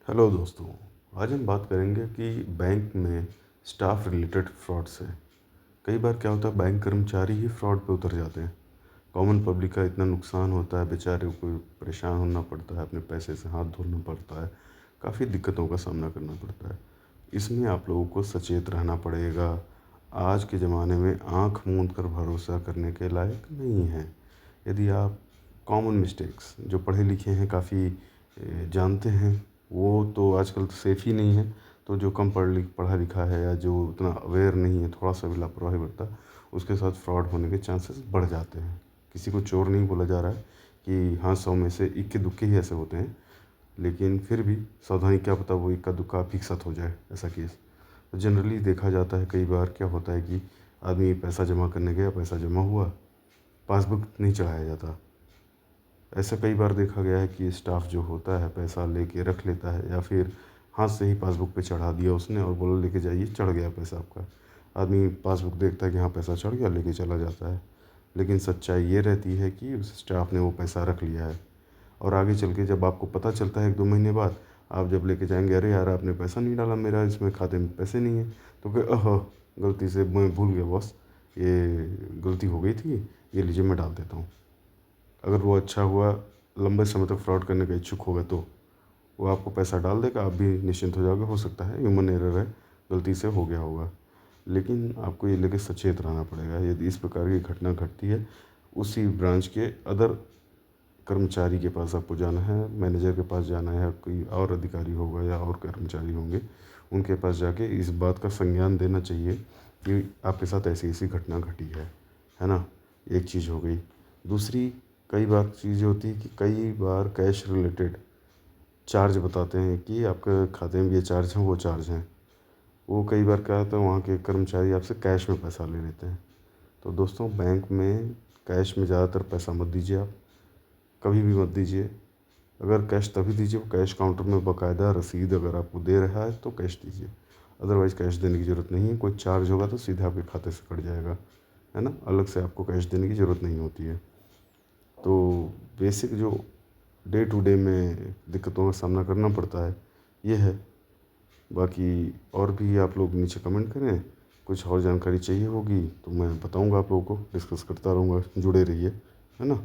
Hello दोस्तों। आज हम बात करेंगे कि बैंक में स्टाफ रिलेटेड फ्रॉड से कई बार क्या होता है, बैंक कर्मचारी ही फ्रॉड पे उतर जाते हैं। कॉमन पब्लिक का इतना नुकसान होता है, बेचारे को परेशान होना पड़ता है, अपने पैसे से हाथ धोना पड़ता है, काफ़ी दिक्कतों का सामना करना पड़ता है। इसमें आप लोगों को सचेत रहना पड़ेगा। आज के ज़माने में आंख मूंद कर भरोसा करने के लायक नहीं है। यदि आप कॉमन मिस्टेक्स जो पढ़े लिखे हैं काफ़ी जानते हैं, वो तो आजकल तो सेफ़ ही नहीं है। तो जो कम पढ़ा लिखा है या जो उतना अवेयर नहीं है, थोड़ा सा भी लापरवाही बरता, उसके साथ फ्रॉड होने के चांसेस बढ़ जाते हैं। किसी को चोर नहीं बोला जा रहा है कि हाँ, 100 में से इक्के दुक्के ही ऐसे होते हैं, लेकिन फिर भी सावधानी, क्या पता वो इक्का दुक्का आप ही के साथ हो जाए ऐसा केस। तो जनरली देखा जाता है, कई बार क्या होता है कि आदमी पैसा जमा करने गया, पैसा जमा हुआ, पासबुक नहीं चढ़ाया जाता। ऐसा कई बार देखा गया है कि स्टाफ जो होता है पैसा लेके रख लेता है, या फिर हाथ से ही पासबुक पे चढ़ा दिया उसने और बोला लेके जाइए, चढ़ गया पैसा आपका। आदमी पासबुक देखता है कि हाँ पैसा चढ़ गया, लेके चला जाता है। लेकिन सच्चाई ये रहती है कि उस स्टाफ ने वो पैसा रख लिया है, और आगे चल के जब आपको पता चलता है 1-2 महीने बाद, आप जब लेके जाएंगे, अरे यार आपने पैसा नहीं डाला, मेरा इसमें खाते में पैसे नहीं है। तो फिर गलती से मैं भूल गया बॉस, ये गलती हो गई थी, ये लीजिए मैं डाल देता हूँ। अगर वो अच्छा हुआ, लंबे समय तक फ्रॉड करने का इच्छुक होगा, तो वो आपको पैसा डाल देगा, आप भी निश्चिंत हो जाओगे। हो सकता है ह्यूमन एरर है, गलती से हो गया होगा। लेकिन आपको ये लेके सचेत रहना पड़ेगा। यदि इस प्रकार की घटना घटती है, उसी ब्रांच के अदर कर्मचारी के पास आपको जाना है, मैनेजर के पास जाना है, कोई और अधिकारी होगा या और कर्मचारी होंगे, उनके पास जाके इस बात का संज्ञान देना चाहिए कि आपके साथ ऐसी ऐसी घटना घटी है ना। एक चीज़ हो गई। दूसरी, कई बार चीज़ होती है कि कई बार कैश रिलेटेड चार्ज बताते हैं कि आपके खाते में ये चार्ज हैं, वो चार्ज हैं। वो कई बार क्या होता है, वहाँ के कर्मचारी आपसे कैश में पैसा ले लेते हैं। तो दोस्तों, बैंक में कैश में ज़्यादातर पैसा मत दीजिए आप, कभी भी मत दीजिए। अगर कैश तभी दीजिए, वो कैश काउंटर में बाकायदा रसीद अगर आपको दे रहा है तो कैश दीजिए। अदरवाइज़ कैश देने की ज़रूरत नहीं है। कोई चार्ज होगा तो सीधे आपके खाते से कट जाएगा, है ना। अलग से आपको कैश देने की ज़रूरत नहीं होती है। तो बेसिक जो डे टू डे में दिक्कतों का सामना करना पड़ता है, ये है। बाकी और भी आप लोग नीचे कमेंट करें, कुछ और जानकारी चाहिए होगी तो मैं बताऊंगा आप लोगों को, डिस्कस करता रहूँगा। जुड़े रहिए, है ना।